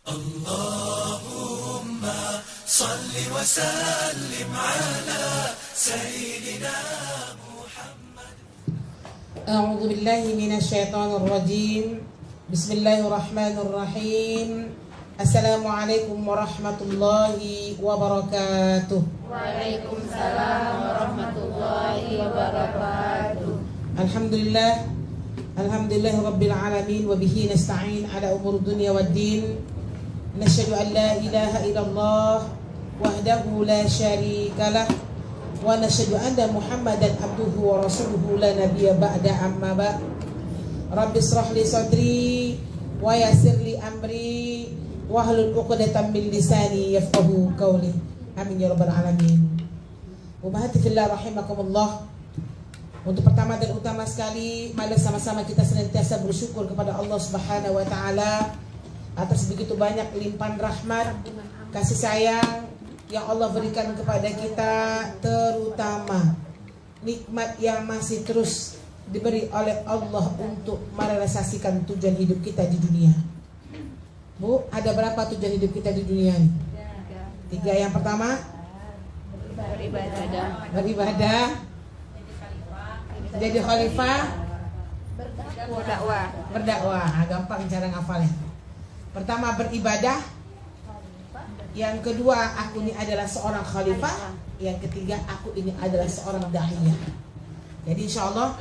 اللهم صل وسلم على سيدنا محمد. أعوذ بالله من الشيطان الرجيم. بسم الله الرحمن الرحيم. السلام عليكم ورحمة الله وبركاته. Waalaikumsalam warahmatullahi wabarakatuh. Alhamdulillah. Alhamdulillah Rabbil Alamin. Wabihi nasta'in ala umur dunia wad din. Nashhadu an la ilaha illallah wahdahu la syarika lah. Wa nashhadu anna Muhammadan abduhu wa rasuluhu la nabiyya ba'da amma ba'. Rabbi israh li sadri wa yassir li amri wahlul 'uqdatam min lisani yafqahu qawli. Amin ya rabbal alamin. Ummahati fillah rahimakumullah. Untuk pertama dan utama sekali, mari sama-sama kita senantiasa bersyukur kepada Allah Subhanahu wa taala atas begitu banyak limpahan rahmat, kasih sayang yang Allah berikan kepada kita, terutama nikmat yang masih terus diberi oleh Allah untuk merealisasikan tujuan hidup kita di dunia. Bu, ada berapa tujuan hidup kita di dunia ini? 3. Yang pertama, beribadah, jadi khalifah, berdakwah. Gampang cara ngafalnya. Pertama beribadah, yang kedua aku ini adalah seorang khalifah, yang ketiga aku ini adalah seorang dahiyah. Jadi insyaallah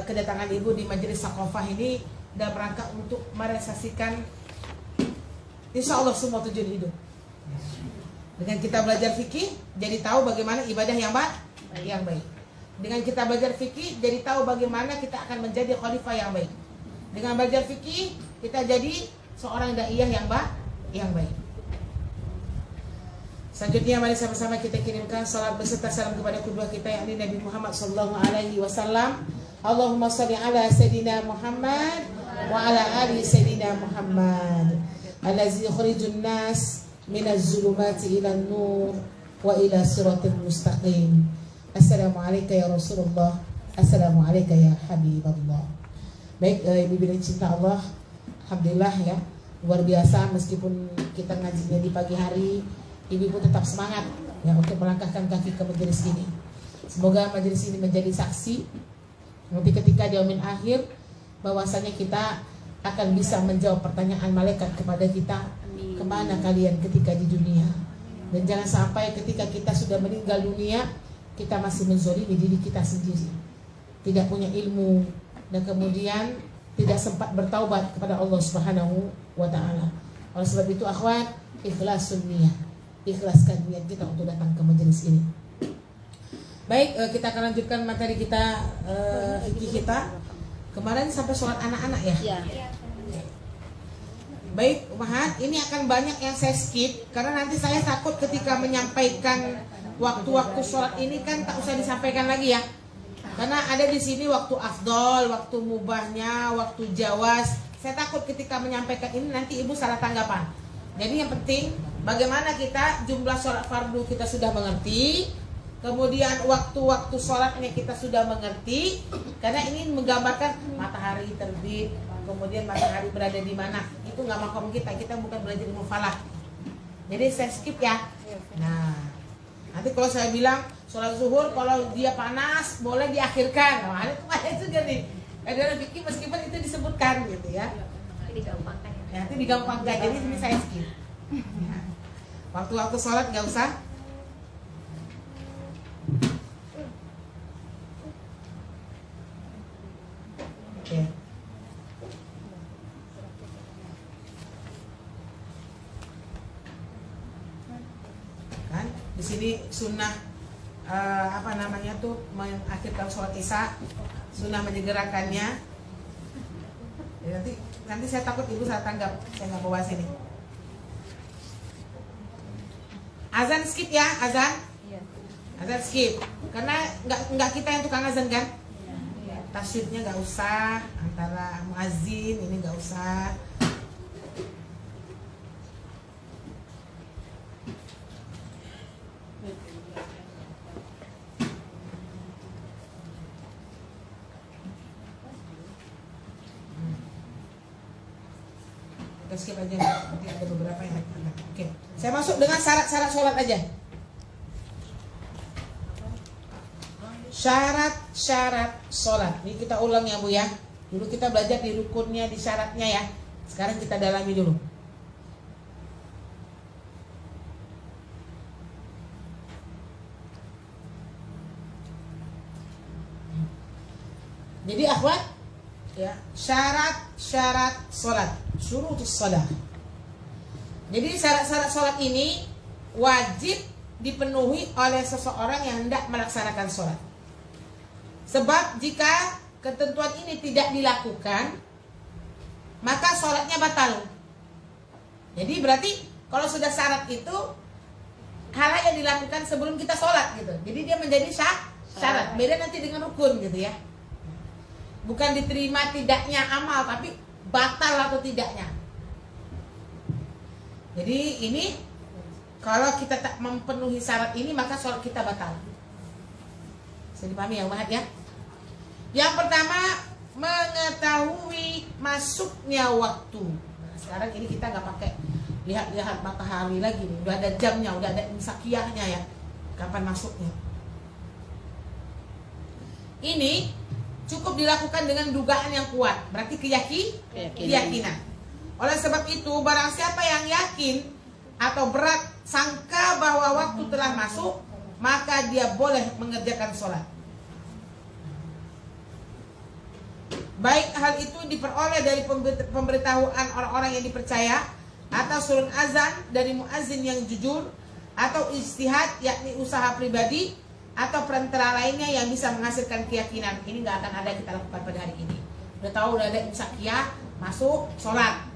kedatangan ibu di majelis Saqafah ini dalam rangka untuk merealisasikan insyaallah semua tujuan hidup. Dengan kita belajar fikih, jadi tahu bagaimana ibadah yang baik. Dengan kita belajar fikih, jadi tahu bagaimana kita akan menjadi khalifah yang baik. Dengan belajar fikih, kita jadi seorang daiyah yang baik. Selanjutnya mari sama-sama kita kirimkan salat beserta salam kepada kedua kita, yakni Nabi Muhammad sallallahu alaihi wasallam. Allahumma shalli ala sayidina Muhammad wa ala ali sayidina Muhammad allazi yukhrijun nas minaz zulumati ilan nur wa ila siratil mustaqim. Assalamualaikum ya Rasulullah. Assalamualaikum ya Habibullah. Baik, ibu dan cinta Allah, alhamdulillah ya, luar biasa. Meskipun kita ngajinya di pagi hari, ibu tetap semangat ya untuk melangkahkan kaki ke majelis ini. Semoga majelis ini menjadi saksi nanti ketika di yaumil akhir bahwasanya kita akan bisa menjawab pertanyaan malaikat kepada kita, kemana kalian ketika di dunia. Dan jangan sampai ketika kita sudah meninggal dunia kita masih menzolimi diri kita sendiri, tidak punya ilmu, dan kemudian tidak sempat bertaubat kepada Allah Subhanahu wa taala. Oleh sebab itu akhwat, ikhlasun niat, ikhlaskan niat kita untuk datang ke majelis ini. Baik, kita akan lanjutkan materi kita, fikih kita. Kemarin sampai sholat anak-anak ya? Baik, Umahat, ini akan banyak yang saya skip karena nanti saya takut ketika menyampaikan waktu-waktu sholat ini kan tak usah disampaikan lagi ya. Karena ada di sini waktu afdol, waktu mubahnya, waktu jawas. Saya takut ketika menyampaikan ini nanti ibu salah tanggapan. Jadi yang penting bagaimana kita jumlah sholat fardu kita sudah mengerti, kemudian waktu-waktu sholatnya kita sudah mengerti. Karena ini menggambarkan matahari terbit, kemudian matahari berada di mana. Itu nggak makom kita bukan belajar ilmu falak. Jadi saya skip ya. Nah, nanti kalau saya bilang sholat zuhur kalau dia panas boleh diakhirkan, nah itu ada juga nih. Ada fikih meskipun itu disebutkan gitu ya. Nanti digampangkan. Jadi ini saya skip. Waktu-waktu sholat nggak usah. Oke. Kan di sini sunnah mengakhirkan sholat isya, sunnah menyegerakannya. Ya, nanti saya takut ibu salah tanggap, saya nggak mau bahas ini. Azan skip ya, azan. Azan skip, karena nggak kita yang tukang azan kan. Tasyidnya nggak usah, antara muazin ini nggak usah. Kita skip aja, nanti ada beberapa yang ada. Oke, saya masuk dengan syarat-syarat sholat aja. Syarat-syarat sholat. Ini kita ulang ya Bu ya. Dulu kita belajar di rukunnya, di syaratnya ya. Sekarang kita dalami dulu. Jadi akhwat, ya, syarat-syarat sholat, syurutus sholat. Jadi syarat-syarat sholat ini wajib dipenuhi oleh seseorang yang hendak melaksanakan sholat. Sebab jika ketentuan ini tidak dilakukan, maka sholatnya batal. Jadi berarti kalau sudah syarat itu hal yang dilakukan sebelum kita sholat gitu. Jadi dia menjadi syarat. Beda nanti dengan rukun gitu ya. Bukan diterima tidaknya amal, tapi batal atau tidaknya. Jadi ini kalau kita tak memenuhi syarat ini, maka sholat kita batal. Bisa dipahami ya Umat ya? Yang pertama, mengetahui masuknya waktu. Nah, sekarang ini kita nggak pakai lihat-lihat matahari lagi nih. Udah ada jamnya, udah ada imsakiyahnya ya. Kapan masuknya? Ini cukup dilakukan dengan dugaan yang kuat. Berarti keyakinan. Oleh sebab itu, barang siapa yang yakin atau berat sangka bahwa waktu telah masuk, maka dia boleh mengerjakan sholat. Baik hal itu diperoleh dari pemberitahuan orang-orang yang dipercaya, atau surun azan dari muazzin yang jujur, atau ijtihad yakni usaha pribadi, atau perantara lainnya yang bisa menghasilkan keyakinan. Ini nggak akan ada kita lakukan pada hari ini. Udah tahu udah ada imsakiyah, masuk sholat.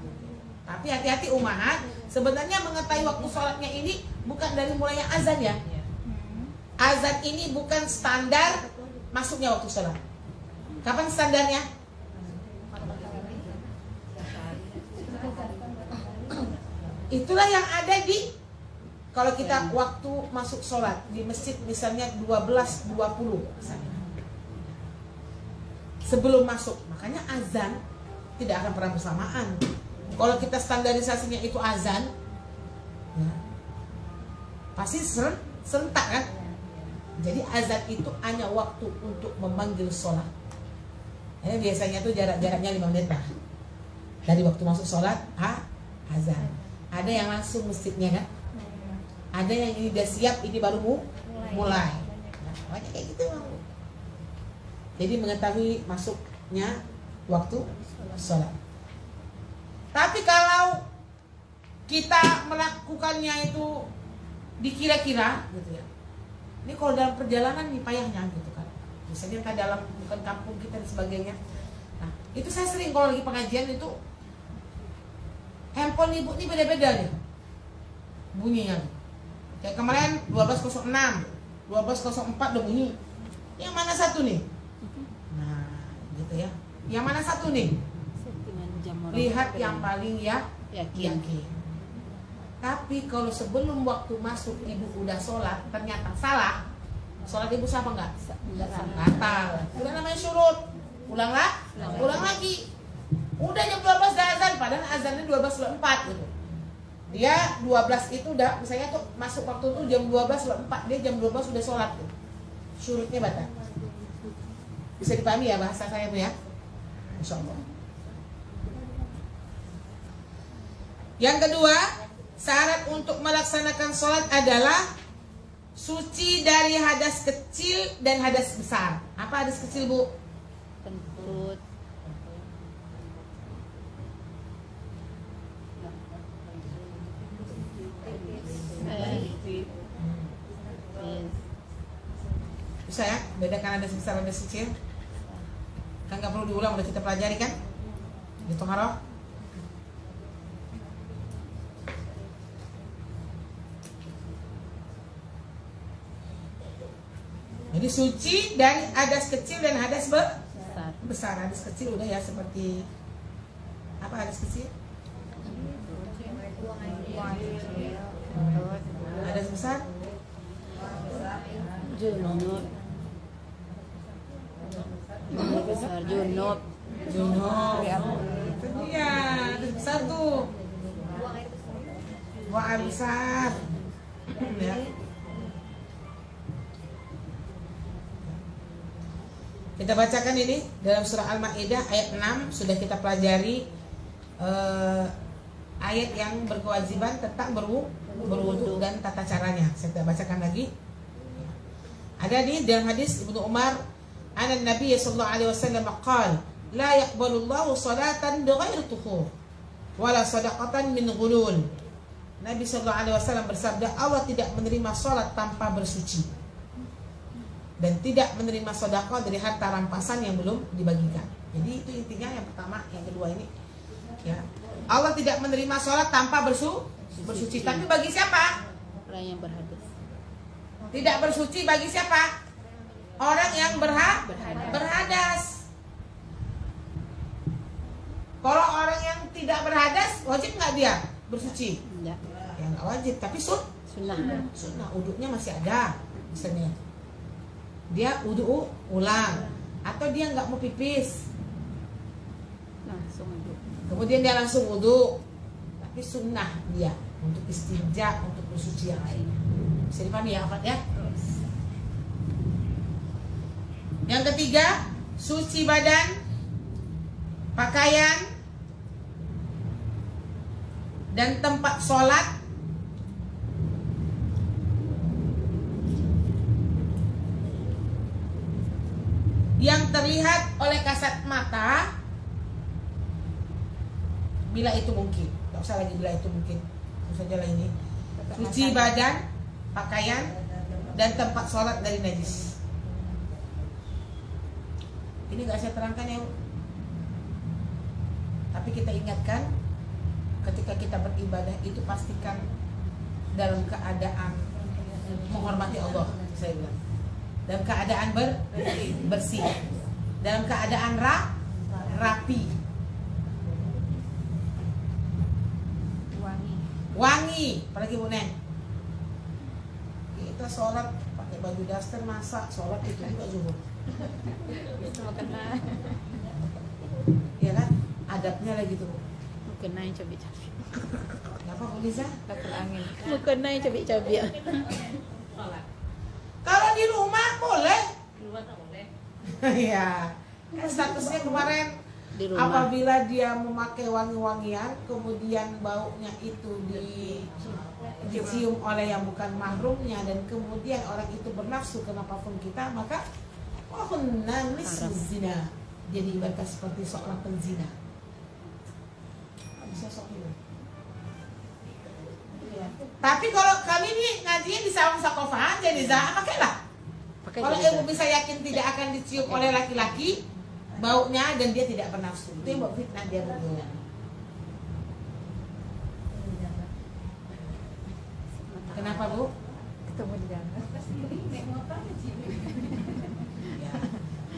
Tapi hati-hati umahat, sebenarnya mengetahui waktu sholatnya ini bukan dari mulainya azan ya. Azan ini bukan standar masuknya waktu sholat. Kapan standarnya? Itulah yang ada di, kalau kita waktu masuk sholat di masjid misalnya 12.20 misalnya. Sebelum masuk, makanya azan tidak akan pernah bersamaan. Kalau kita standarisasinya itu azan, ya, pasti serentak kan. Jadi azan itu hanya waktu untuk memanggil sholat. Biasanya tuh jaraknya 5 menit lah. Dari waktu masuk sholat, azan. Ada yang langsung masjidnya kan. Ada yang ini udah siap, ini baru mulai. Nah, banyak kayak gitu. Jadi mengetahui masuknya waktu sholat. Tapi kalau kita melakukannya itu dikira-kira gitu ya. Ini kalau dalam perjalanan nih payahnya gitu kan. Misalnya kan dalam bukan kampung kita dan sebagainya. Nah, itu saya sering kalau lagi pengajian itu handphone ibu ini beda-beda nih bunyinya. Kayak kemarin 12.06, 12.04 udah bunyi. Yang mana satu nih? Nah, gitu ya. Yang mana satu nih? Lihat yang paling yakin. Tapi kalau sebelum waktu masuk ibu udah sholat, ternyata salah. Sholat ibu sah apa enggak? Batal. Udah namanya syurut. Ulang lagi. Udah jam 12 dah azan, padahal azannya 12.04 gitu. Dia 12 itu udah, misalnya tuh masuk waktu itu jam 12.04, dia jam 12 sudah sholat tuh. Syurutnya batal. Bisa dipahami ya bahasa saya Bu ya? Insyaallah. Yang kedua, syarat untuk melaksanakan sholat adalah suci dari hadas kecil dan hadas besar. Apa hadas kecil Bu? Kentut. Bisa ya, bedakan hadas besar dan hadas kecil. Kan nggak perlu diulang, udah kita pelajari kan? Di Toharoh. Jadi suci dari hadas kecil dan hadas besar. Hadas kecil udah ya seperti apa hadas kecil? Hadas besar? Junub. Besar junub. Junub. Iya, hadas besar tuh Bu Ansar. Ya. Kita bacakan ini dalam surah Al-Maidah ayat 6 sudah kita pelajari ayat yang berkewajiban tentang berwudu dan tata caranya. Saya tidak bacakan lagi. Ada di dalam hadis Ibnu Umar, "Ana Nabi sallallahu alaihi wasallam qala, la yaqbalu Allahu salatan bighairi tuhur, wala sadaqatan min ghulul." Nabi sallallahu alaihi wasallam bersabda, Allah tidak menerima salat tanpa bersuci dan tidak menerima sedekah dari harta rampasan yang belum dibagikan. Jadi itu intinya yang pertama, yang kedua ini. Ya. Allah tidak menerima sholat tanpa bersuci. Tapi bagi siapa? Orang yang berhadas. Tidak bersuci bagi siapa? Orang yang berhadas. Kalau orang yang tidak berhadas, wajib nggak dia bersuci? Enggak. Ya nggak wajib, tapi Sunnah. Uduknya masih ada, misalnya. Dia wudu ulang atau dia nggak mau pipis, Langsung wudu. kemudian dia langsung wudu, tapi sunnah dia untuk istinja, untuk bersuci yang lainnya. Bisa dipahami ya, Afat ya? Yang ketiga, suci badan, pakaian, dan tempat sholat yang terlihat oleh kasat mata bila itu mungkin. Tidak usah lagi bila itu mungkin. Itu saja lah ini. Suci badan, pakaian, dan tempat sholat dari najis. Ini gak saya terangkan ya, tapi kita ingatkan, ketika kita beribadah itu pastikan dalam keadaan menghormati Allah, saya bilang. Dalam keadaan bersih, dalam keadaan rapi, wangi, apalagi Bu Neng. Kita sholat pakai baju daster, masa sholat itu juga zuhur. Itu mau kena. Ya kan, adabnya lagi tuh. Mau kena yang cabai-cabai. Kenapa Bu Liza? Takut angin. Mau kena yang cabai-cabai. Kalau di rumah boleh. Di luar tak boleh. Iya. Kan statusnya kemarin Di rumah. apabila dia memakai wangi-wangian, kemudian baunya itu dicium oleh yang bukan mahrumnya, dan kemudian orang itu bernafsu kena parfum kita, maka wahunna mislu zina, jadi ibarat seperti seorang penzina. Bisa sok ini. Tapi kalau kami ini ngajinya di sawang sakofahan, jadi pakailah. Kalau ibu bisa yakin tidak akan dicium oleh laki-laki baunya dan dia tidak bernafsu, itu yang buat fitnah dia berdua. Kenapa Bu? Ketemu di jalan. Ya,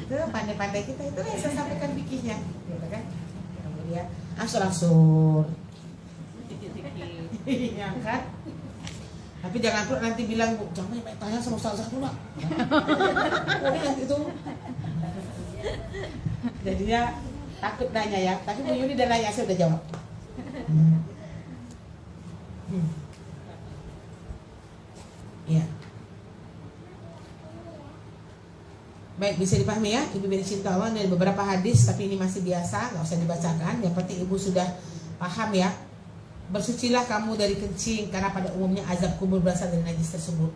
itu pandai-pandai kita, itu yang saya sampaikan fikihnya, gitu kan? Kemudian asur-asur, iya kan? Tapi jangan tuh nanti bilang, Bu, jangan banyak tanya sama ustazah dulu, Pak. Kemudian itu jadinya takut nanya ya. Tapi Bu Yuni udah nanya, saya udah jawab. Ya. Baik, bisa dipahami ya, Ibu beri cinta Allah dari beberapa hadis, tapi ini masih biasa, nggak usah dibacakan. Yang penting Ibu sudah paham ya. Bersucilah kamu dari kencing, karena pada umumnya azab kubur berasal dari najis tersebut.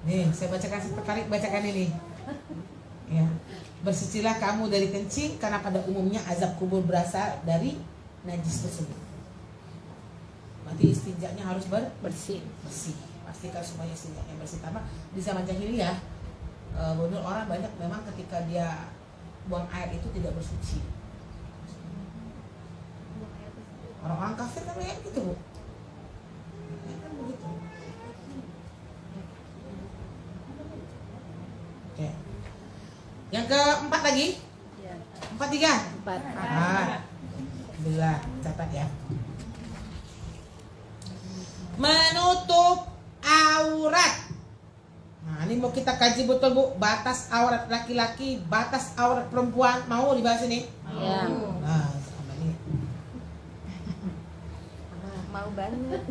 Nih, saya bacakan, tertarik bacakan ini. Ya. Bersucilah kamu dari kencing, karena pada umumnya azab kubur berasal dari najis tersebut. Berarti istinjanya harus bersih. Pastikan semuanya istinjanya bersih. Karena di zaman jahiliyah, menurut orang banyak memang ketika dia buang air itu tidak bersuci. Orang-orang kafir kan kayak gitu, Bu. Ya, kan begitu. Oke. Yang keempat lagi? Ya. 4 3. 4. Alhamdulillah, catat ya. Menutup aurat. Nah, ini mau kita kaji betul, Bu. Batas aurat laki-laki, batas aurat perempuan. Mau dibahas ini? Ya. Nah, sama ini. banget.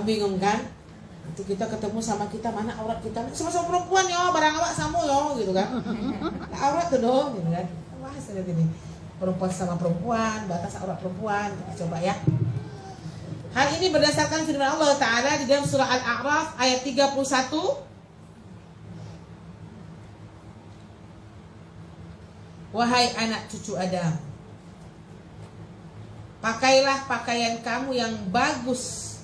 Bingung kan? Nanti kita ketemu sama kita, mana aurat kita? Sama-sama perempuan yo, barang awak sama yo, gitu kan? Nah, aurat tuh dong, gitu kan? Bahas aja ini. Perempuan sama perempuan, batas aurat perempuan. Kita coba ya. Hal ini berdasarkan firman Allah Ta'ala di dalam surah Al-A'raf ayat 31. Wahai anak cucu Adam, pakailah pakaian kamu yang bagus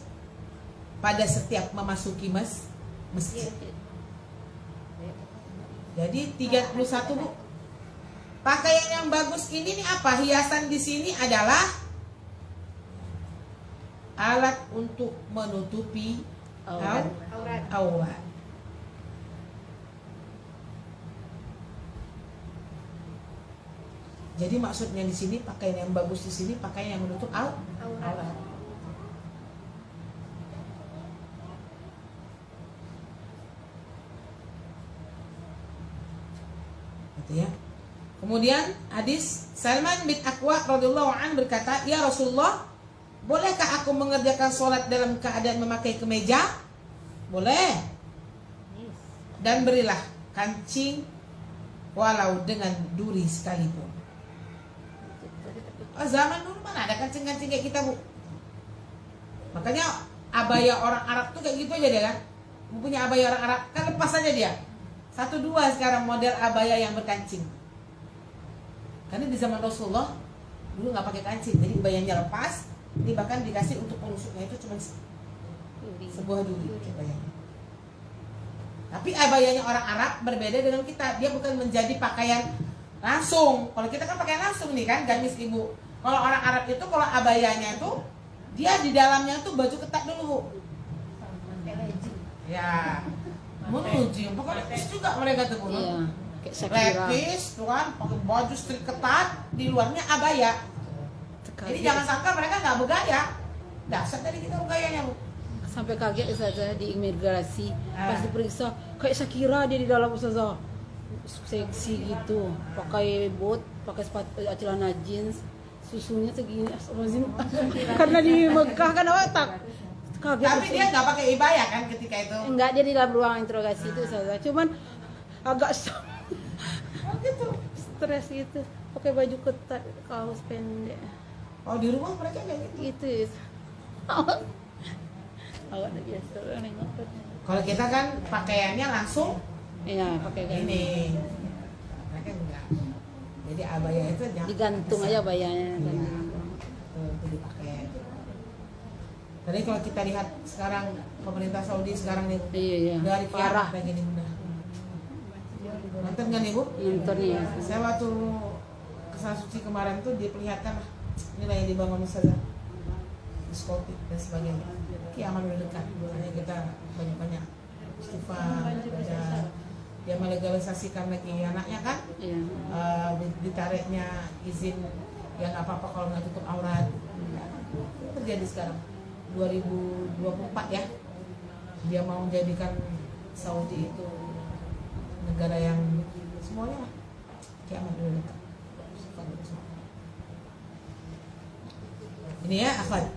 pada setiap memasuki masjid. Jadi 31 Bu. Pakaian yang bagus ini nih apa? Hiasan di sini adalah alat untuk menutupi aurat. Jadi maksudnya di sini pakaian yang bagus di sini pakaian yang menutup aurat. Gitu ya. Kemudian hadis Salman bin Aqwa radhiyallahu anhu berkata, "Ya Rasulullah, bolehkah aku mengerjakan sholat dalam keadaan memakai kemeja?" Boleh. Dan berilah kancing walau dengan duri sekalipun. Oh, zaman dulu mana ada kancing-kancing kayak kita, Bu? Makanya abaya orang Arab tuh kayak gitu aja dia kan. Punya abaya orang Arab kan lepas aja dia. 1-2 sekarang model abaya yang berkancing. Karena di zaman Rasulullah dulu nggak pakai kancing, jadi abayanya lepas. Ini bahkan dikasih untuk penusuknya itu cuma sebuah duri abayanya. Tapi abayanya orang Arab berbeda dengan kita. Dia bukan menjadi pakaian langsung. Kalau kita kan pakaian langsung nih kan, gamis ibu. Kalau orang Arab itu kalau abayanya itu dia di dalamnya tuh baju ketat dulu. Ya, menuju. Pokoknya juga mereka tuh. Iya. Lepis, tuh kan, pakai baju strik ketat, di luarnya abaya. Jadi jangan sangka mereka nggak bergaya. Dasar dari kita bergayanya, Bu. Sampai kaget Ustazah di imigrasi pas diperiksa kayak Shakira dia di dalam Ustazah. Seksi gitu, pakai bot, pakai sepatu celana jeans, susunya segini. Astagfirullahaladzim. Karena di Mekah kan awak tak kaget. Tapi dia nggak pakai ibaya kan ketika itu? Enggak, dia di dalam ruang interogasi itu Ustazah. Cuman agak gitu. Stres gitu, pakai baju ketat, kaos pendek. Oh, di rumah mereka kayak gitu. Gitu. Awak udah biasa nengok. Kalau kita kan pakaiannya langsung iya, pakai ini. Mereka enggak. Jadi abaya itu digantung aja bayanya. Itu dipakai. Tadi kalau kita lihat sekarang pemerintah Saudi sekarang nih, iya. dari Parah lagi nih Bunda. Nonton kan Ibu? Nonton ya. Saya waktu ke Sana Suci kemarin tuh diperlihatkan lah, inilah yang dibangun Ustazah, diskotik dan sebagainya. Kiamat udah dekat, makanya kita banyak-banyak istighfar, dia melegalisasikan lagi anaknya kan, iya. Ditariknya izin yang apa-apa kalau nggak tutup aurat. Itu terjadi sekarang 2024 ya, dia mau menjadikan Saudi itu negara yang semuanya kiamat udah dekat. Ini ya akhwat,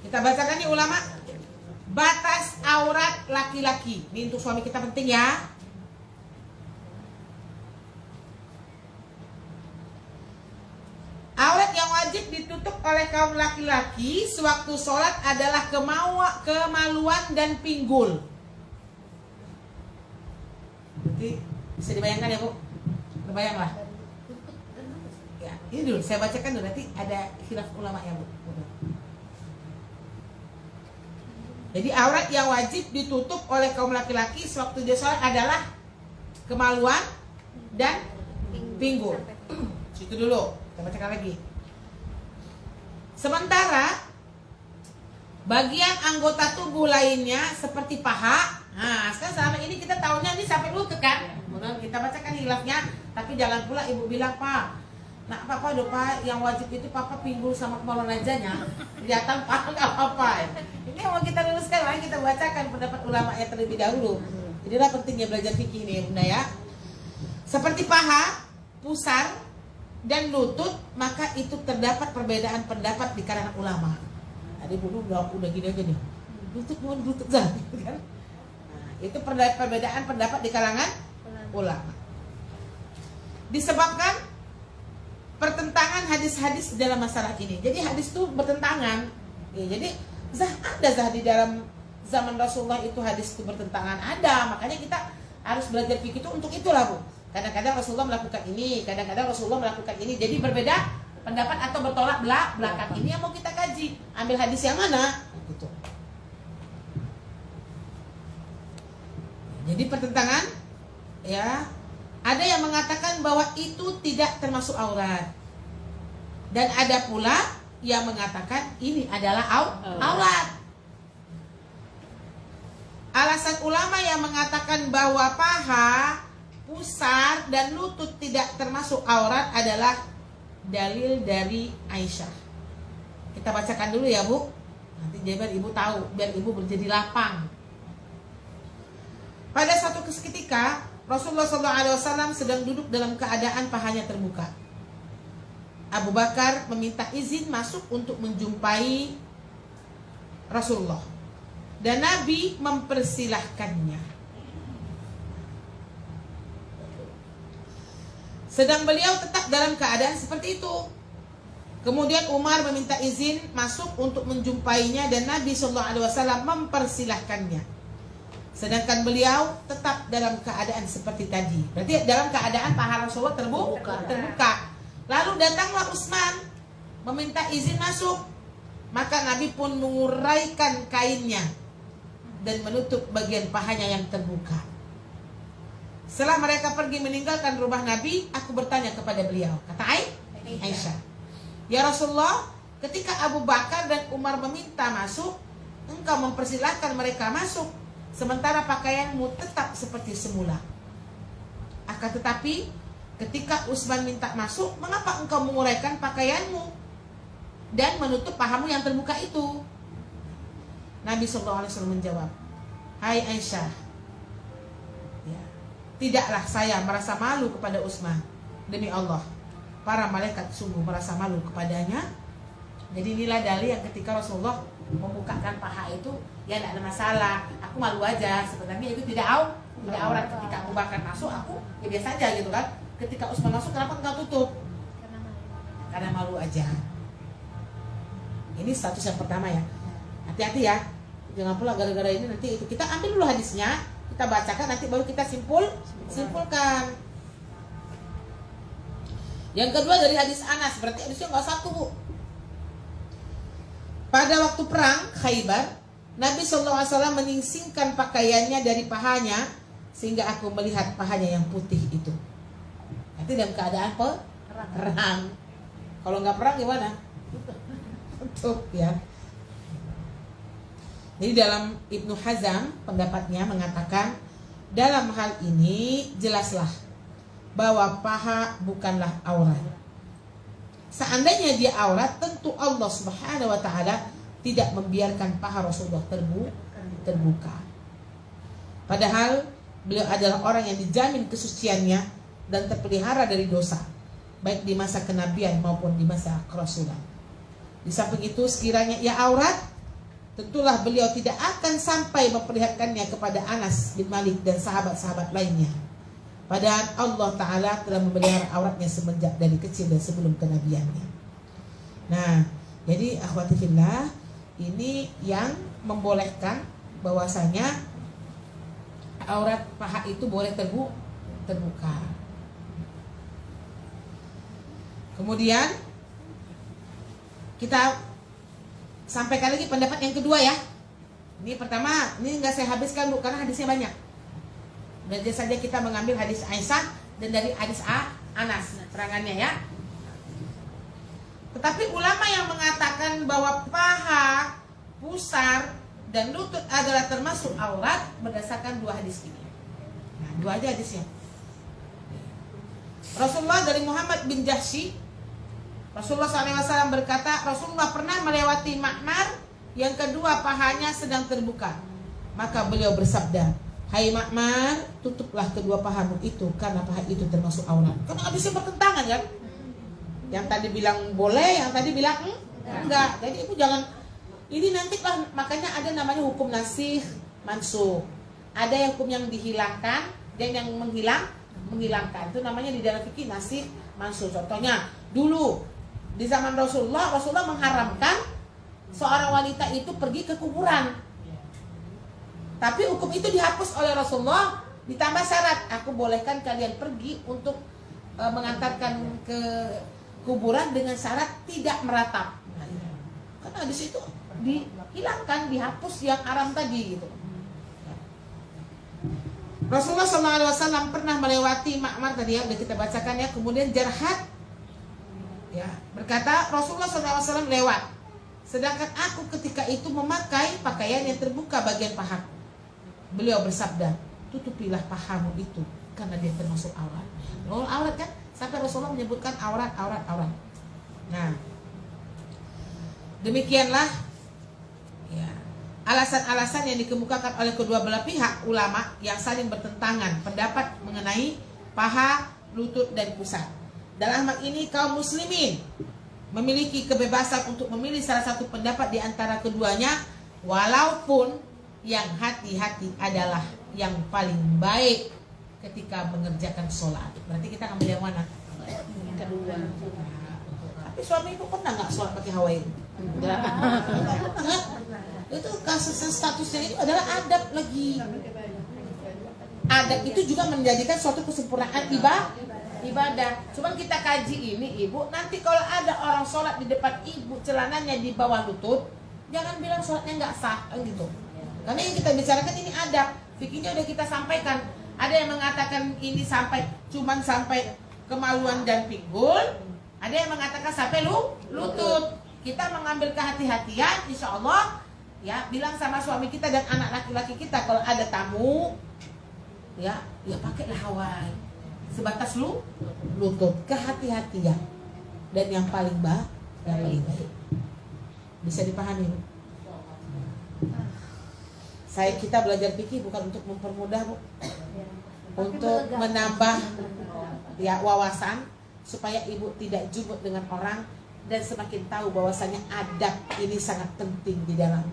kita bacakan nih ulama, batas aurat laki-laki. Ini untuk suami kita penting ya. Aurat yang wajib ditutup oleh kaum laki-laki sewaktu sholat adalah kemaluan dan pinggul. Jadi bisa dibayangkan ya Bu? Terbayanglah. Ya, ini dulu saya bacakan dulu, nanti ada khilaf ulama ya Bu. Jadi aurat yang wajib ditutup oleh kaum laki-laki sewaktu dia sholat adalah kemaluan dan pinggul. Itu dulu, kita bacakan lagi. Sementara bagian anggota tubuh lainnya seperti paha. Nah, sekarang selama ini kita tahunya ini sampai lutut kan. Kemudian kita bacakan hilafnya, tapi jangan pula ibu bilang, "Pak, nah papa udah Pak, yang wajib itu papa pinggul sama kemaluan ajanya. Kelihatan Pak nggak apa-apa." Ini yang mau kita luruskan, mari kita bacakan pendapat ulama yang terlebih dahulu. Inilah pentingnya belajar fikih ini ya Bunda ya. Seperti paha, pusar, dan lutut, maka itu terdapat perbedaan pendapat di kalangan ulama. Ada dulu udah gini aja nih, lutut bukan lutut kan? Nah, itu perbedaan pendapat di kalangan ulama. Disebabkan pertentangan hadis-hadis dalam masalah ini. Jadi hadis itu bertentangan. Ya, jadi ada di dalam zaman Rasulullah itu hadis itu bertentangan, ada. Makanya kita harus belajar fikih itu untuk itulah, Bu. Kadang-kadang Rasulullah melakukan ini, kadang-kadang Rasulullah melakukan ini. Jadi berbeda pendapat atau bertolak belakang. Ini yang mau kita kaji. Ambil hadis yang mana? Gitu. Jadi pertentangan, ya. Ada yang mengatakan bahwa itu tidak termasuk aurat. Dan ada pula yang mengatakan ini adalah aurat. Alasan ulama yang mengatakan bahwa paha, pusar, dan lutut tidak termasuk aurat adalah dalil dari Aisyah. Kita bacakan dulu ya, Bu. Nanti biar Ibu tahu, biar Ibu menjadi lapang. Pada suatu ketika Rasulullah SAW sedang duduk dalam keadaan pahanya terbuka. Abu Bakar meminta izin masuk untuk menjumpai Rasulullah, dan Nabi mempersilahkannya. Sedang beliau tetap dalam keadaan seperti itu. Kemudian Umar meminta izin masuk untuk menjumpainya, dan Nabi SAW mempersilahkannya. Sedangkan beliau tetap dalam keadaan seperti tadi. Berarti dalam keadaan paha Rasulullah terbuka. Lalu datanglah Utsman meminta izin masuk. Maka Nabi pun menguraikan kainnya dan menutup bagian pahanya yang terbuka. Setelah mereka pergi meninggalkan rumah Nabi, aku bertanya kepada beliau, kata Aisyah, ya Rasulullah, ketika Abu Bakar dan Umar meminta masuk, engkau mempersilahkan mereka masuk, sementara pakaianmu tetap seperti semula. Akan tetapi ketika Utsman minta masuk, mengapa engkau menguraikan pakaianmu dan menutup pahamu yang terbuka itu? Nabi SAW menjawab, hai Aisyah, ya, tidaklah saya merasa malu kepada Utsman. Demi Allah, para malaikat sungguh merasa malu kepadanya. Jadi inilah dalil yang ketika Rasulullah membukakan paha itu, ya tidak ada masalah, aku malu aja. Sebenarnya itu tidak aurat. Ketika Abu Bakar masuk, aku ya biasa aja gitu kan. Ketika Utsman masuk, kenapa engkau tutup? Karena malu aja. Ini status yang pertama ya. Hati-hati ya, jangan pula gara-gara ini nanti itu. Kita ambil dulu hadisnya, kita bacakan, nanti baru kita simpulkan. Yang kedua dari hadis Anas, berarti hadisnya nggak satu, Bu. Pada waktu perang Khaybar, Nabi SAW menyingsingkan pakaiannya dari pahanya, sehingga aku melihat pahanya yang putih itu. Nanti dalam keadaan perang. Kalau nggak perang gimana? Tutup ya. Jadi dalam Ibnu Hazm pendapatnya mengatakan, dalam hal ini jelaslah bahwa paha bukanlah aurat. Seandainya dia aurat, tentu Allah Subhanahu wa taala tidak membiarkan paha Rasulullah terbuka. Padahal beliau adalah orang yang dijamin kesuciannya dan terpelihara dari dosa, baik di masa kenabian maupun di masa kerasulan. Di samping itu, sekiranya ia aurat, tentulah beliau tidak akan sampai memperlihatkannya kepada Anas bin Malik dan sahabat-sahabat lainnya. Padahal Allah Ta'ala telah memelihara auratnya semenjak dari kecil dan sebelum kenabiannya. Nah, jadi akhwati fillah, ini yang membolehkan bahwasanya aurat paha itu boleh terbuka. Kemudian kita sampaikan lagi pendapat yang kedua ya. Ini pertama, ini nggak saya habiskan, Bu, karena hadisnya banyak. Dan saja kita mengambil hadis Aisyah dan dari hadis Anas terangannya ya. Tetapi ulama yang mengatakan bahwa paha, pusar, dan lutut adalah termasuk aurat berdasarkan dua hadis ini. Nah, dua aja hadisnya. Rasulullah dari Muhammad bin Jahsy, Rasulullah SAW berkata, Rasulullah pernah melewati Ma'mar yang kedua pahanya sedang terbuka. Maka beliau bersabda, hai Ma'mar, tutuplah kedua pahamu itu, karena paha itu termasuk aurat. Karena hadisnya bertentangan kan? Yang tadi bilang boleh, yang tadi bilang enggak. Jadi ibu jangan, ini nanti lah, makanya ada namanya hukum nasih mansukh. Ada yang hukum yang dihilangkan dan yang menghilangkan. Itu namanya di dalam fikih nasih mansukh. Contohnya dulu di zaman Rasulullah mengharamkan seorang wanita itu pergi ke kuburan. Tapi hukum itu dihapus oleh Rasulullah, ditambah syarat, aku bolehkan kalian pergi untuk mengantarkan ke kuburan dengan syarat tidak meratap. Karena di situ dihilangkan, dihapus yang haram tadi gitu. Rasulullah SAW pernah melewati Ma'mar tadi yang sudah kita bacakan ya, kemudian Jarhad ya berkata Rasulullah SAW lewat, sedangkan aku ketika itu memakai pakaian yang terbuka bagian paha. Beliau bersabda, tutupilah pahamu itu karena dia termasuk aurat. Aurat kan, sampai Rasulullah menyebutkan aurat. Nah, demikianlah ya alasan-alasan yang dikemukakan oleh kedua belah pihak ulama yang saling bertentangan pendapat mengenai paha, lutut, dan pusat. Dalam hal ini kaum muslimin memiliki kebebasan untuk memilih salah satu pendapat di antara keduanya, walaupun yang hati-hati adalah yang paling baik ketika mengerjakan sholat. Berarti kita ngambil yang mana? Kedua. Tapi suami ibu pernah nggak sholat pakai hawaii? Enggak. Itu kasusnya, statusnya itu adalah adab lagi. Adab itu juga menjadikan suatu kesempurnaan ibadah. Cuman kita kaji ini ibu, nanti kalau ada orang sholat di depan ibu celananya di bawah lutut, jangan bilang sholatnya nggak sah gitu. Karena yang kita bicarakan ini adab. Fikihnya udah kita sampaikan. Ada yang mengatakan ini cuman sampai kemaluan dan pinggul. Ada yang mengatakan sampai lutut. Kita mengambil kehati-hatian, insya Allah ya, bilang sama suami kita dan anak laki-laki kita kalau ada tamu ya pakailah hawaii sebatas lutut, kehati-hatian dan yang paling baik. Bisa dipahami Bu? Kita belajar fikih bukan untuk mempermudah Bu, untuk menambah ya wawasan supaya ibu tidak jumut dengan orang dan semakin tahu bahwasanya adab ini sangat penting di dalam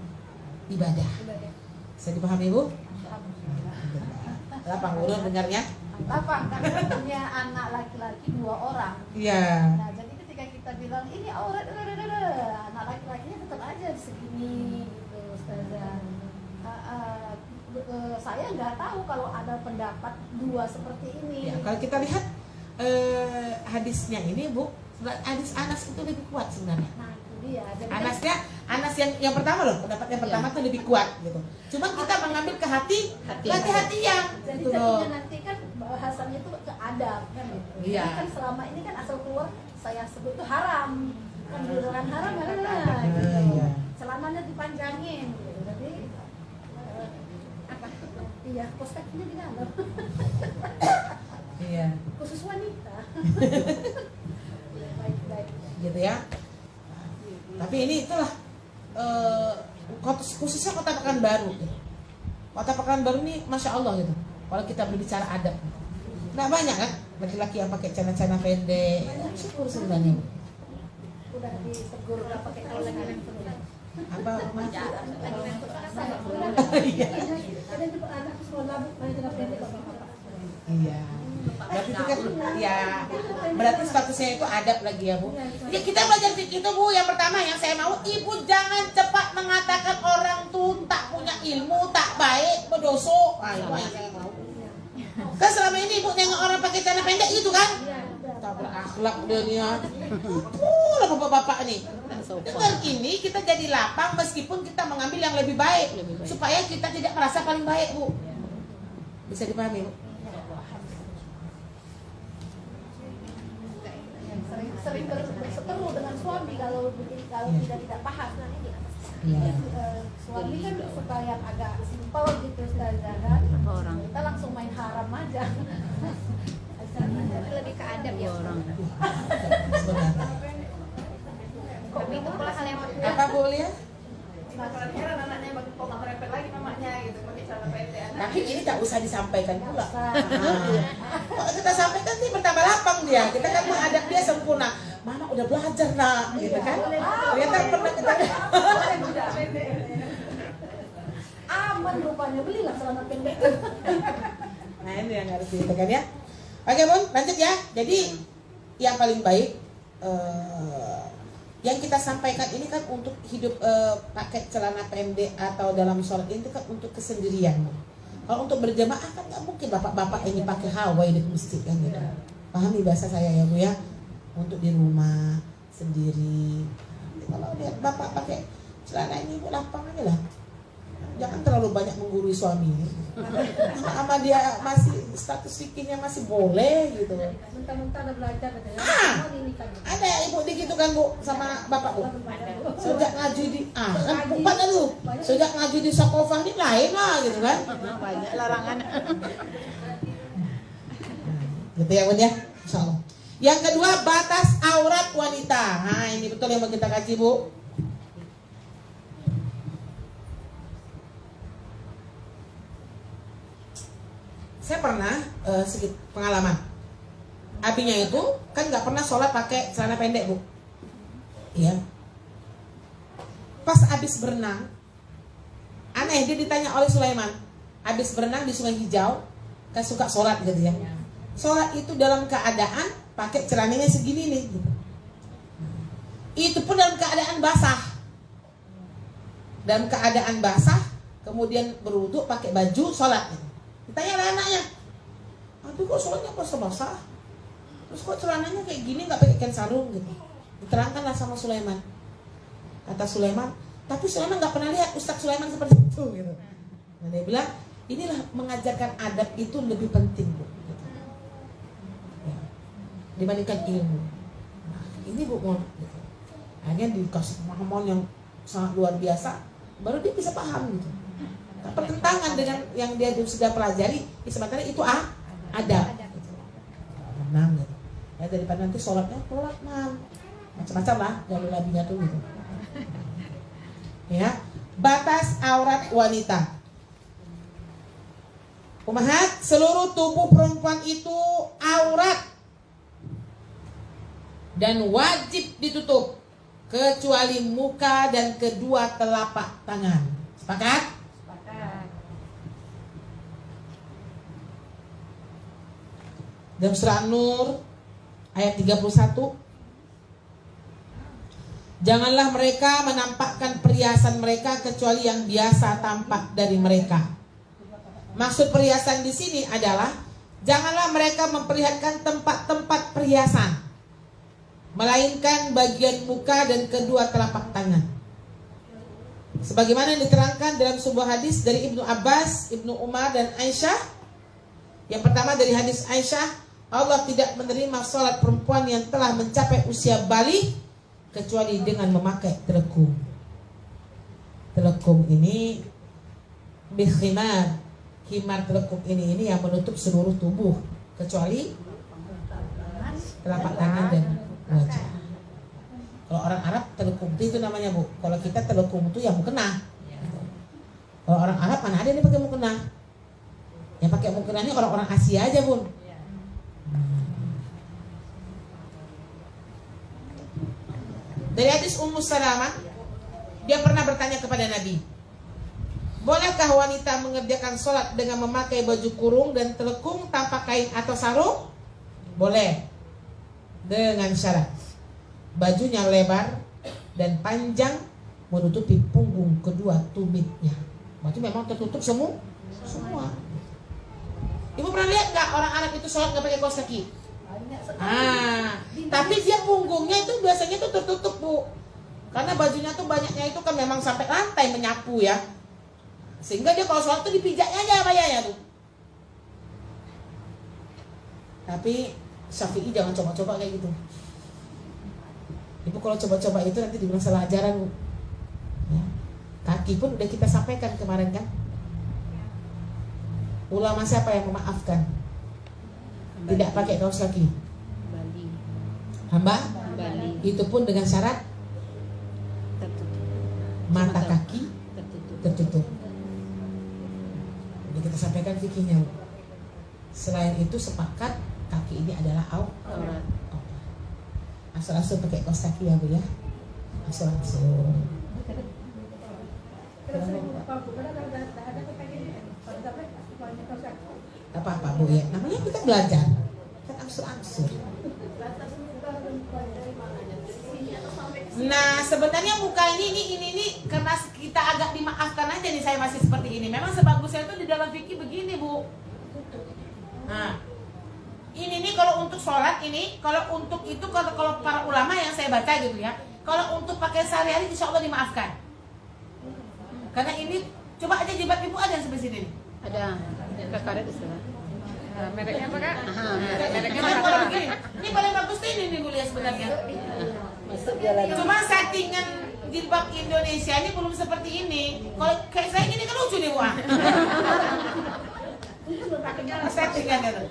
ibadah. Bisa dipahami Bu? Lapang urun dengarnya? Lapang, karena punya anak laki-laki 2 orang. Iya. Nah, jadi ketika kita bilang ini aurat, anak laki-lakinya tetap aja segini gitu, Ustazah. Saya nggak tahu kalau ada pendapat 2 seperti ini. Ya, kalau kita lihat hadisnya ini Bu, hadis Anas itu lebih kuat sebenarnya. Nah, itu dia. Jadi Anas yang pertama loh, pendapat yang pertama tuh lebih kuat gitu. Cuman kita mengambil hati-hatian. Jadi gitu loh. jadinya nanti kan bahasannya itu ke adab kan gitu. Iya. Jadi kan selama ini kan asal keluar saya sebut itu haram. Kan dibilang haram gitu. Iya. Celananya dipanjangin gitu. Jadi apa? Iya, prospeknya di dalam. Iya. Khusus wanita. Baik. Gitu ya. Tapi ini itulah khususnya Kota Pekanbaru. Kota Pekanbaru ini masya Allah gitu. Kalau kita berbicara adab, nggak banyak kan laki-laki yang pakai celana pendek. Syukur sebenarnya. Udah ditegur udah pakai kaos yang Apa maksud? Ada juga anak sekolah pakai celana pendek bapak-bapak. Iya. Berarti itu kan ya berarti statusnya itu adab lagi ya Bu. Ya kita belajar fikih itu Bu. Yang pertama yang saya mau, ibu jangan cepat mengatakan orang tuh tak punya ilmu, tak baik, berdosa. Itu yang saya mau. Kan selama ini ibu nengok orang pakai celana pendek gitu kan? Tak berakhlak dia nih ya. Lah bapak-bapak nih. Dengan ini kita jadi lapang meskipun kita mengambil yang lebih baik. Supaya kita tidak merasa paling baik Bu. Bisa dipahami Bu? Sering berseteru dengan suami kalau tidak paham. Suami kan suka yang agak simpel gitu, Ustazah kan. Kita langsung main haram aja. Lebih ke adab ya orang. Tapi itu pula hal yang Apa Bu Lia? heran anaknya kok nggak merepet lagi mamanya gitu pakai celana pendek. Tapi ini tak usah disampaikan pula. Kalau kita sampaikan sih bertambah lapang dia. Kita kan menghadap dia sempurna. Mama udah belajar nak, gitu kan? Ternyata pernah kita Aman rupanya, belilah celana pendek. Nah ini yang harus ditekan ya. Oke Bun, lanjut ya. Jadi yang paling baik yang kita sampaikan ini kan untuk hidup pakai celana pendek atau dalam sholat ini kan untuk kesendirian. Kalau untuk berjamaah kan nggak mungkin bapak-bapak ini pakai Hawaii di masjid kan gitu. Pahami bahasa saya ya Bu ya. Untuk di rumah sendiri. Kalau lihat bapak pakai celana ini Bu, lapang aja lah. Jangan terlalu banyak menggurui suami. Sama dia masih status fikihnya masih boleh gitu. Mentah-mentah udah belajar katanya. Mau dinikah. Ada ibu gitu kan Bu sama bapak Bu. Sejak ngaji di kan bukan lu. Sejak ngaji di Sakofah ini lain lah gitu kan. Banyak larangan. Gitu ya Bun ya. Insyaallah. Yang kedua, batas aurat wanita. Nah, ini betul yang mau kita kaji Bu. Saya pernah sedikit pengalaman. Abinya itu kan nggak pernah sholat pakai celana pendek Bu. Iya. Pas abis berenang, aneh dia ditanya oleh Sulaiman. Abis berenang di Sungai Hijau, kan suka sholat gitu ya. Sholat itu dalam keadaan pakai celananya segini nih. Gitu. Itu pun dalam keadaan basah. Dalam keadaan basah, kemudian berwudu pakai baju sholat. Gitu. Ditanya lah anaknya, aduh kok sholatnya basah-basah, terus kok celananya kayak gini nggak pakai kain sarung gitu. Diterangkanlah sama Sulaiman. Kata Sulaiman, tapi Sulaiman nggak pernah lihat Ustaz Sulaiman seperti itu gitu. Nah, dia bilang inilah mengajarkan adab itu lebih penting Bu, gitu. Ya, dibandingkan ilmu. Nah, ini Bu gitu. Hanya dikasih pemahaman yang sangat luar biasa, baru dia bisa paham gitu. Pertentangan dengan yang dia sudah pelajari, sebenarnya itu ada. Menang gitu. Ya daripada nanti sholatnya telat macam-macam lah jalur nabinya tuh gitu. Ya, batas aurat wanita. Umahat, seluruh tubuh perempuan itu aurat dan wajib ditutup kecuali muka dan kedua telapak tangan. Sepakat? Dalam surah An-Nur ayat 31, janganlah mereka menampakkan perhiasan mereka kecuali yang biasa tampak dari mereka. Maksud perhiasan di sini adalah janganlah mereka memperlihatkan tempat-tempat perhiasan, melainkan bagian muka dan kedua telapak tangan. Sebagaimana diterangkan dalam sebuah hadis dari Ibnu Abbas, Ibnu Umar dan Aisyah. Yang pertama dari hadis Aisyah, Allah tidak menerima sholat perempuan yang telah mencapai usia balik kecuali dengan memakai telekung. Telekung ini bikhimar, khimar telekung ini yang menutup seluruh tubuh kecuali telapak tangan dan wajah. Kalau orang Arab telekung itu namanya Bu. Kalau kita telekung itu yang mukena. Kalau orang Arab mana ada yang pakai mukena? Yang pakai mukena ini orang-orang Asia aja Bun. Dari hadis Ummu Salamah, dia pernah bertanya kepada Nabi, bolehkah wanita mengerjakan sholat dengan memakai baju kurung dan telekung tanpa kain atau sarung? Boleh, dengan syarat bajunya lebar dan panjang menutupi punggung kedua tumitnya. Berarti memang tertutup semua. Ibu pernah lihat nggak orang Arab itu sholat nggak pakai kaos kaki? Tapi dia punggungnya itu biasanya itu tertutup Bu, karena bajunya tuh banyaknya itu kan memang sampai lantai menyapu ya, sehingga dia kalau sholat tuh dipijaknya aja bayanya tuh. Tapi Syafi'i jangan coba-coba kayak gitu. Ibu kalau coba-coba itu nanti dibilang salah ajaran Bu. Ya. Kaki pun udah kita sampaikan kemarin kan. Ulama siapa yang memaafkan tidak pakai kaos kaki? Hamba? Itu pun dengan syarat mata kaki tertutup. Jadi kita sampaikan fikihnya. Selain itu sepakat kaki ini adalah aurat. Angsur-angsur pakai kaos kaki ya Bu ya. Angsur-angsur. Apa-apa Bu ya. Namanya kita belajar. Kan angsur-angsur. Nah sebenarnya muka ini karena kita agak dimaafkan aja nih, saya masih seperti ini. Memang sebagusnya itu di dalam fikih begini Bu. Nah ini nih kalau untuk sholat ini, kalau untuk itu kalau para ulama yang saya baca gitu ya, kalau untuk pakai sehari-hari insya Allah dimaafkan. Karena ini coba aja jilbab ibu ada yang seperti sini nih. Ada karet di sana. Mereknya apa Kak? Mereknya Cuman kalau begini, ini paling bagus tuh ini nih Bu lihat sebenarnya. masuk jalan. Cuma settingan jilbab Indonesia ini belum seperti ini. Kalau kayak saya gini kan lucu nih Bu. Settingan itu.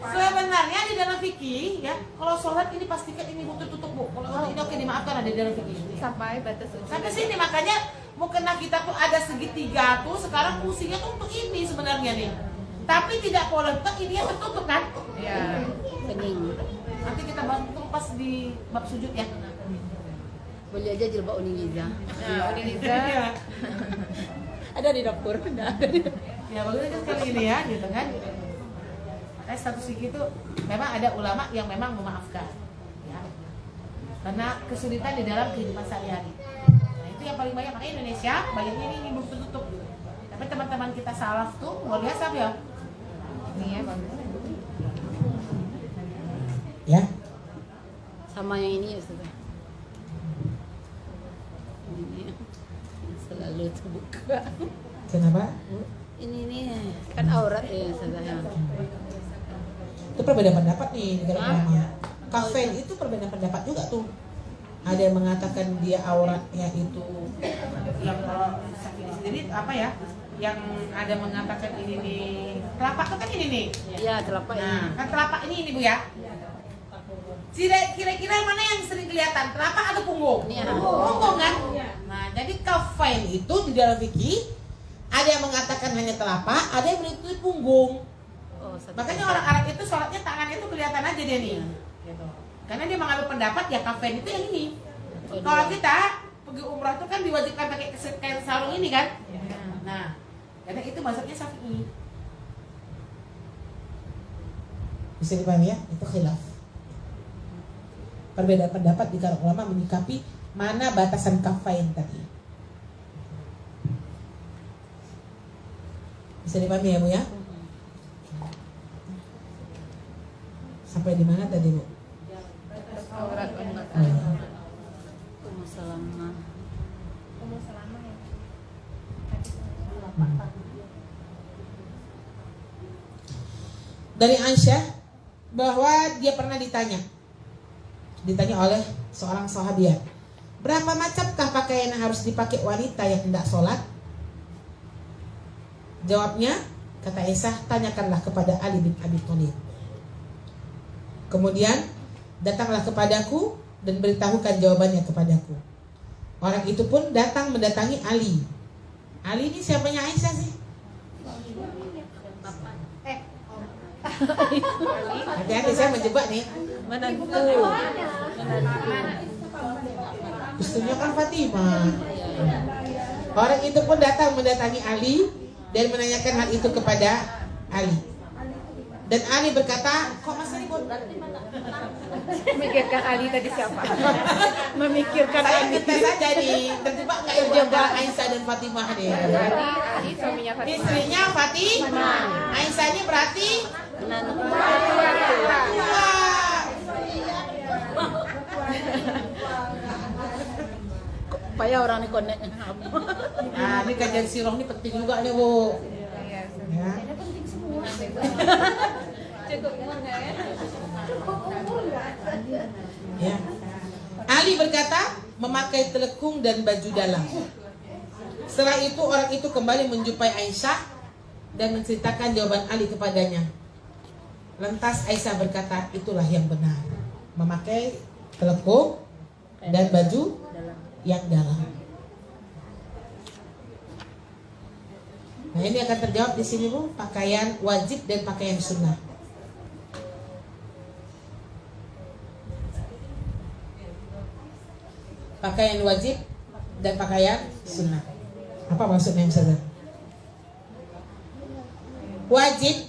Sebenarnya di dalam fikih ya, kalau sholat ini pastikan ini butuh tutup Bu. Kalau untuk ini oke dimaafkan ada di dalam fikih. Sampai batas ujung. Sampai sini makanya mungkin kita tuh ada segitiga tuh sekarang fungsinya tuh untuk ini sebenarnya nih. Tapi tidak boleh ini yang tertutup kan? Iya. Kening. Nanti kita bahas itu pas di bab sujud ya. Beli aja jilbab Uniliza. Nah, Uniliza. Iya. Ada di dapur. Ada. Ya bagus kan kali ini ya gitu kan. Makanya status fikih itu memang ada ulama yang memang memaafkan ya. Karena kesulitan di dalam kehidupan sehari-hari. Nah, itu yang paling banyak makanya Indonesia banyak ini belum tertutup. Tapi teman-teman kita salaf tuh luar biasa ya. Ini ya bagus. Ya. Sama yang ini ya sudah. Ini selalu terbuka. Kenapa? Ini nih kan aurat ya sudah. Itu perbedaan pendapat nih negara ulama. Kafel itu perbedaan pendapat juga tuh. Ada yang mengatakan dia auratnya itu yang kalau Syafi'i sendiri apa ya? Yang ada mengatakan ini nih telapak itu kan ini nih. Iya, telapak ini. Nah, kan telapak ini Bu ya. Kira-kira mana yang sering kelihatan? Telapak atau punggung? Ini Punggung kan? Nah, jadi kafain itu di dalam fikih ada yang mengatakan hanya telapak, ada yang meliputi punggung. Oh, satu. Makanya orang Arab itu sholatnya tangannya itu kelihatan aja dia nih. Gitu. Karena dia mengambil pendapat ya kafain itu yang ini. Oh, Kalau dua. kita pergi umrah itu kan diwajibkan pakai kain sarung ini kan? Nah, karena itu maksudnya Syafi'i. Bisa dipahami ya? Itu khilaf. Perbedaan pendapat di kalangan ulama menyikapi mana batasan kafain tadi. Bisa dipahami ya Bu ya? Sampai di mana tadi Bu? Aurat wanita. Oh, iya. Ummu Salamah. Dari Aisyah bahwa dia pernah ditanya oleh seorang sahabiat, berapa macamkah pakaian yang harus dipakai wanita yang hendak sholat? Jawabnya, kata Aisyah, tanyakanlah kepada Ali bin Abi Thalib. Kemudian datanglah kepadaku dan beritahukan jawabannya kepadaku. Orang itu pun datang mendatangi Ali. Ali ini siapanya Aisyah sih? Hati-hati saya menjebak nih. Menantu. Istrinya kan Fatimah. Orang itu pun datang mendatangi Ali dan menanyakan hal itu kepada Ali. Dan Ali berkata, kok Mas ribut? Memikirkan Ali tadi siapa? Memikirkan Saya ngetes aja nih, terjebak nggak ibu antara Aisyah dan Fatimah nih? Ali suaminya Fatimah. Istrinya Fatimah, Aisyah ini berarti menantu. tua. Supaya orang ini connect. Nah, ini kajian sirah ini penting juga nih Bu. Iya, Ya. Ada penting semua. cukup umur nggak ya? Ya. Ali berkata, memakai telekung dan baju dalam. Setelah itu orang itu kembali menjumpai Aisyah dan menceritakan jawaban Ali kepadanya. Lantas Aisyah berkata, itulah yang benar, memakai telekung dan baju yang dalam. Nah ini akan terjawab di sini Bu, pakaian wajib dan pakaian sunnah. pakaian wajib dan pakaian sunnah. Apa maksudnya Ustazah? Wajib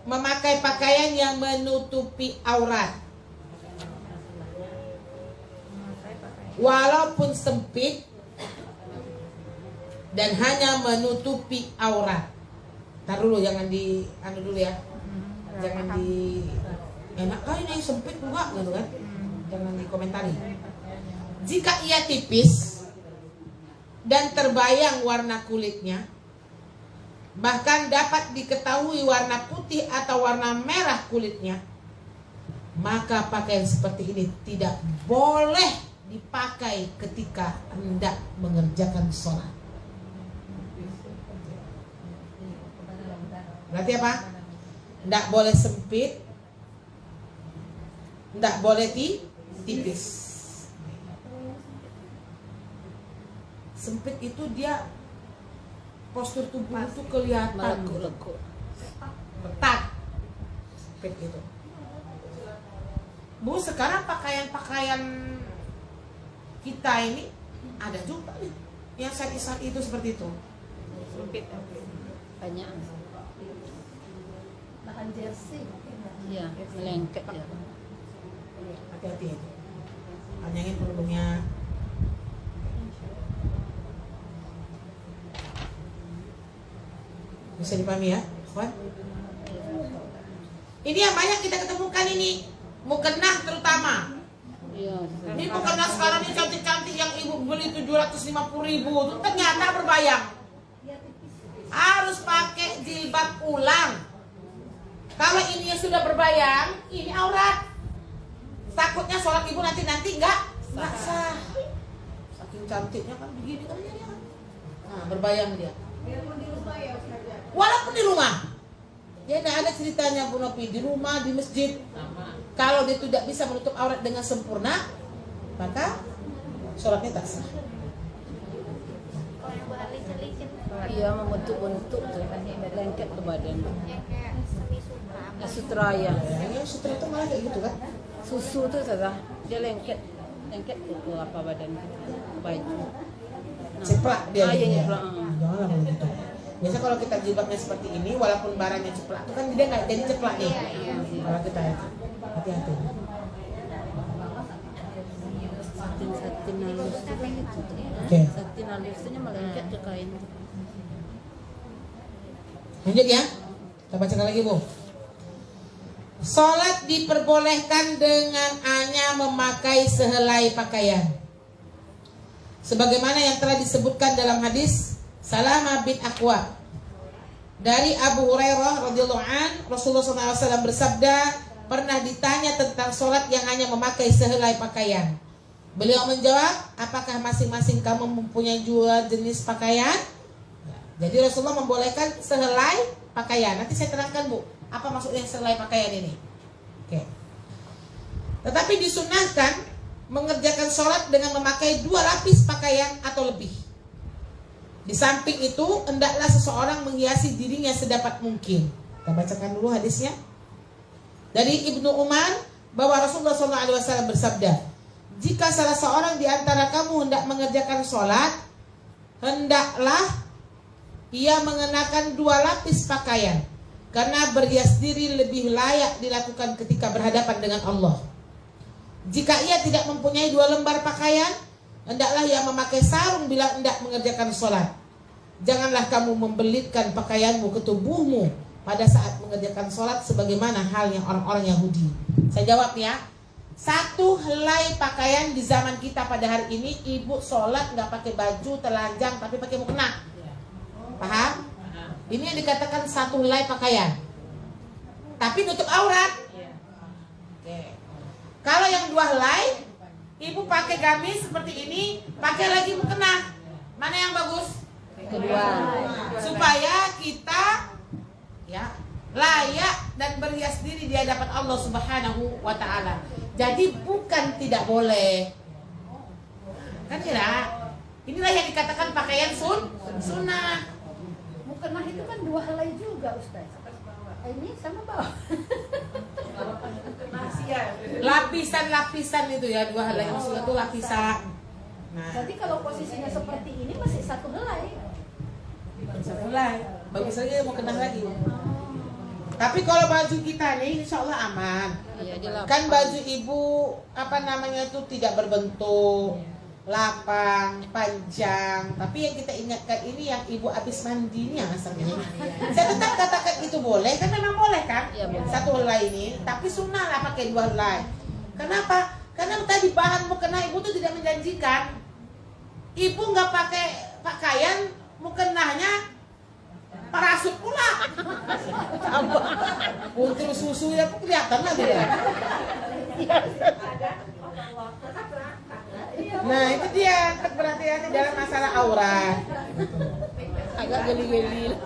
memakai pakaian yang menutupi aurat, walaupun sempit dan hanya menutupi aurat. Tar dulu, jangan di anu dulu ya. Jangan di enak kali ini sempit enggak gitu kan. Jangan dikomentari. Jika ia tipis dan terbayang warna kulitnya, bahkan dapat diketahui warna putih atau warna merah kulitnya, maka pakaian seperti ini tidak boleh dipakai ketika hendak mengerjakan sholat. Berarti apa? Tidak boleh sempit, tidak boleh tipis. Sempit itu dia postur tubuh itu kelihatan Lekuk-lekuk. ketat. Sempit itu. Bu, sekarang pakaian-pakaian kita ini ada juga nih yang saat itu seperti itu. Sempit. Banyak. Bahan jersey. Ya, melengket ya. Hati-hati itu. Panjangin kerudungnya. Bisa dipahami ya, kawan? Ini yang banyak kita ketemukan ini, mukena terutama. Iya. Ini mukena sekarang ini cantik-cantik yang ibu beli 750.000 itu ternyata berbayang. Harus pakai jilbab ulang. Kalau ini sudah berbayang, ini aurat. Takutnya sholat ibu nanti nggak sah. Saking cantiknya kan begini kan dia. Nah, berbayang dia. Walaupun di rumah, dia tidak ada ceritanya Bu Nopi, di rumah, di masjid. Kalau dia tidak bisa menutup aurat dengan sempurna, maka sholatnya tak sah. Kalau yang buat licin-licin, Iya, membentuk-bentuk tuh, lengket ke badan. yang kayak semi sutra. Ya, sutra ya. Yang sutra itu malah kayak gitu kan? Susu tuh saja, dia lengket ke apa badan, ke baju. Ceplak dia. Iya, jadinya. ceplak. Janganlah begitu. Biasa kalau kita jilbabnya seperti ini, walaupun barangnya ceplak, itu kan dia nggak jadi ceplak nih. Kalau kita hati-hati. Satin halus tuh kan itu. Oke. Satin halusnya melengket ke kain. Lanjut ya. Kita bacakan lagi Bu. Salat diperbolehkan dengan hanya memakai sehelai pakaian. Sebagaimana yang telah disebutkan dalam hadis Salamah bin Aqwa dari Abu Hurairah radhiyallahu an, Rasulullah SAW bersabda, pernah ditanya tentang salat yang hanya memakai sehelai pakaian. Beliau menjawab, apakah masing-masing kamu mempunyai dua jenis pakaian? Jadi Rasulullah membolehkan sehelai pakaian. Nanti saya terangkan Bu, apa maksudnya sehelai pakaian ini. Oke. Tetapi disunahkan mengerjakan sholat dengan memakai 2 lapis pakaian atau lebih. Di samping itu, hendaklah seseorang menghiasi dirinya sedapat mungkin. Kita bacakan dulu hadisnya. Dari Ibnu Umar, bahwa Rasulullah SAW bersabda, jika salah seorang di antara kamu hendak mengerjakan sholat, hendaklah ia mengenakan 2 lapis pakaian, karena berhias diri lebih layak dilakukan ketika berhadapan dengan Allah. Jika ia tidak mempunyai 2 lembar pakaian, hendaklah ia memakai sarung bila hendak mengerjakan sholat. Janganlah kamu membelitkan pakaianmu ke tubuhmu pada saat mengerjakan sholat sebagaimana halnya orang-orang Yahudi. Saya jawab ya, 1 helai pakaian di zaman kita pada hari ini, ibu sholat nggak pakai baju telanjang tapi pakai mukena. Paham? Ini yang dikatakan 1 helai pakaian, tapi nutup aurat. Oke. Kalau yang 2 helai, ibu pakai gamis seperti ini, pakai lagi mukena. Mana yang bagus? Kedua. Supaya kita ya layak dan berhias diri di hadapan Allah Subhanahu wa taala. Jadi bukan tidak boleh. Kan kira inilah yang dikatakan pakaian sunnah. Mukena itu kan 2 helai juga Ustaz. Ini sama bawah. Lapisan-lapisan itu ya, 2 helai maksudnya itu lapisan. Nah, Berarti kalau posisinya seperti ini masih satu helai. bisa mulai. Bagus lagi mau kena lagi. Tapi kalau baju kita nih insya Allah aman. Iya, dia lapang. Kan baju ibu apa namanya tuh tidak berbentuk, lapang, panjang. Tapi yang kita ingatkan ini yang ibu habis mandinya asalnya. Saya tetap katakan itu boleh, kan memang boleh kan? Iya, boleh. Satu helai ini, tapi sunnah lah pakai 2 helai. Kenapa? Karena tadi bahan mukena ibu tuh tidak menjanjikan. Ibu nggak pakai pakaian mukenahnya parasut pula. Untuk susunya tuh kelihatan lah dia. Nah itu dia perhatiannya dalam masalah aurat. Agak geli-geli.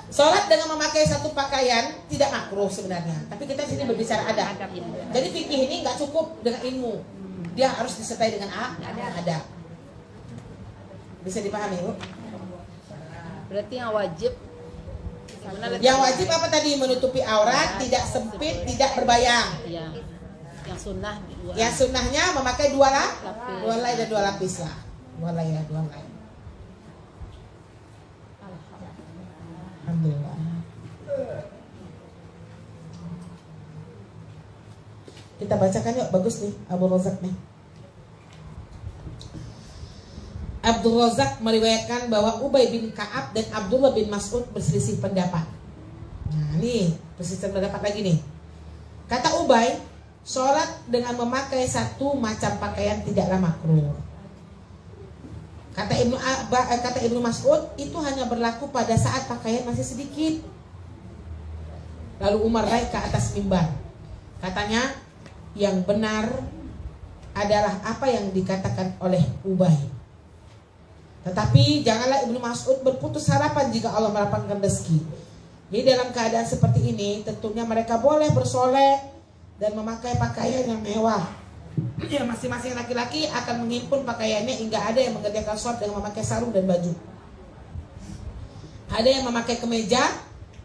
Sholat dengan memakai satu pakaian tidak makruh sebenarnya. Tapi kita sini berbicara adab. Jadi fikih ini nggak cukup dengan ilmu. Dia harus disertai dengan adab. Bisa dipahami Bu? Berarti yang wajib Yang wajib apa tadi? Menutupi aurat, tidak sempit, tidak berbayang. Iya. Yang sunnah dua. Yang sunnahnya memakai 2 Lapis. 2 helai dan 2 lapis lah. 2 helai ya, 2 helai. Alhamdulillah. Kita bacakan yuk, bagus nih Abu Razak nih. Abdul Razak meriwayatkan bahwa Ubay bin Ka'ab dan Abdullah bin Mas'ud berselisih pendapat. Nah nih, berselisih pendapat lagi nih. Kata Ubay, sholat dengan memakai satu macam pakaian tidaklah makruh. Kata Ibnu Mas'ud, itu hanya berlaku pada saat pakaian masih sedikit. Lalu Umar naik ke atas mimbar. Katanya, yang benar adalah apa yang dikatakan oleh Ubay. Tetapi janganlah Ibnu Mas'ud berputus harapan jika Allah melapangkan rezeki. Jadi dalam keadaan seperti ini tentunya mereka boleh bersolek dan memakai pakaian yang mewah. Ya, masing-masing laki-laki akan menghimpun pakaiannya hingga ada yang mengerjakan sholat dengan memakai sarung dan baju. Ada yang memakai kemeja,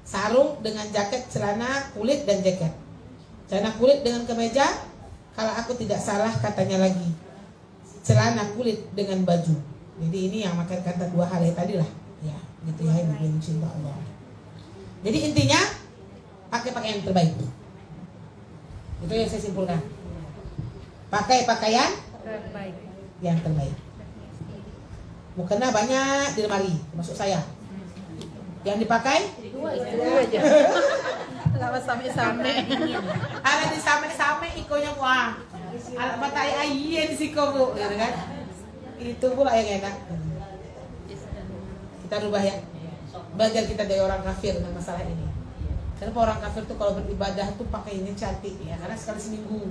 sarung dengan jaket, celana kulit dan jaket. Celana kulit dengan kemeja, kalau aku tidak salah katanya lagi, celana kulit dengan baju. Jadi ini yang makan kata 2 hal ya tadi lah, ya gitu ya ibu cinta Allah. Jadi intinya pakai pakaian yang terbaik. Itu yang saya simpulkan. Pakai pakaian Terbaik. yang terbaik. Mukena banyak di lemari, termasuk saya. Yang dipakai itu aja. Lama same-same. ada di same-same ikonya wah. Alat batai ayen di siko Bu, gitu kan? Itu pula yang enak. Kita rubah ya. Belajar kita dari orang kafir dengan masalah ini. Kenapa orang kafir tuh kalau beribadah tuh pakainya cantik ya? Karena sekali seminggu.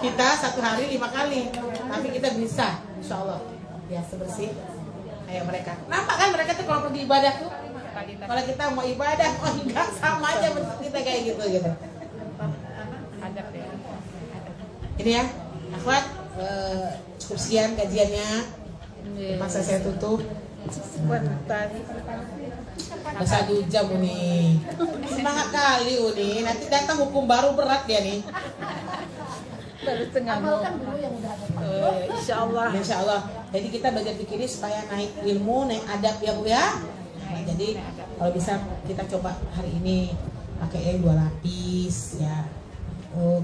Kita 1 hari 5 kali, tapi kita bisa, insya Allah. Ya sebersih kayak mereka. Nampak kan mereka tuh kalau pergi ibadah tuh, kalau kita mau ibadah, oh enggak sama aja bentuk kita kayak gitu. Adab ya. Ini ya, akhwat, cukup sekian kajiannya. Masa saya tutup. Masa 2 jam Uni. Semangat kali Uni. Nanti datang hukum baru berat dia nih. Baru tengah Amalkan dulu yang udah ada. Insyaallah. Insya Allah. Jadi kita belajar fikih ini supaya naik ilmu, naik adab ya Bu ya. Nah, jadi kalau bisa kita coba hari ini pakai yang 2 lapis ya.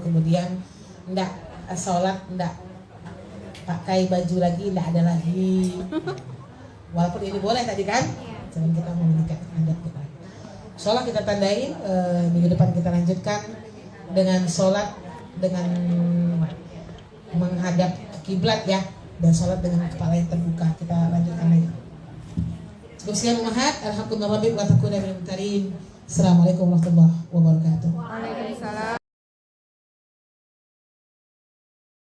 Kemudian enggak sholat enggak pakai baju lagi, enggak ada lagi. Walaupun ini boleh tadi kan, cuman kita mau meningkatkan adab kita. Sholat kita tandain, minggu depan kita lanjutkan dengan sholat dengan menghadap kiblat ya, dan sholat dengan kepala yang terbuka. Kita lanjutkan lagi. Sekian umat, alhamdulillah rabbil alamin wa takuna minal mutarin. Assalamualaikum warahmatullahi wabarakatuh. Waalaikumsalam.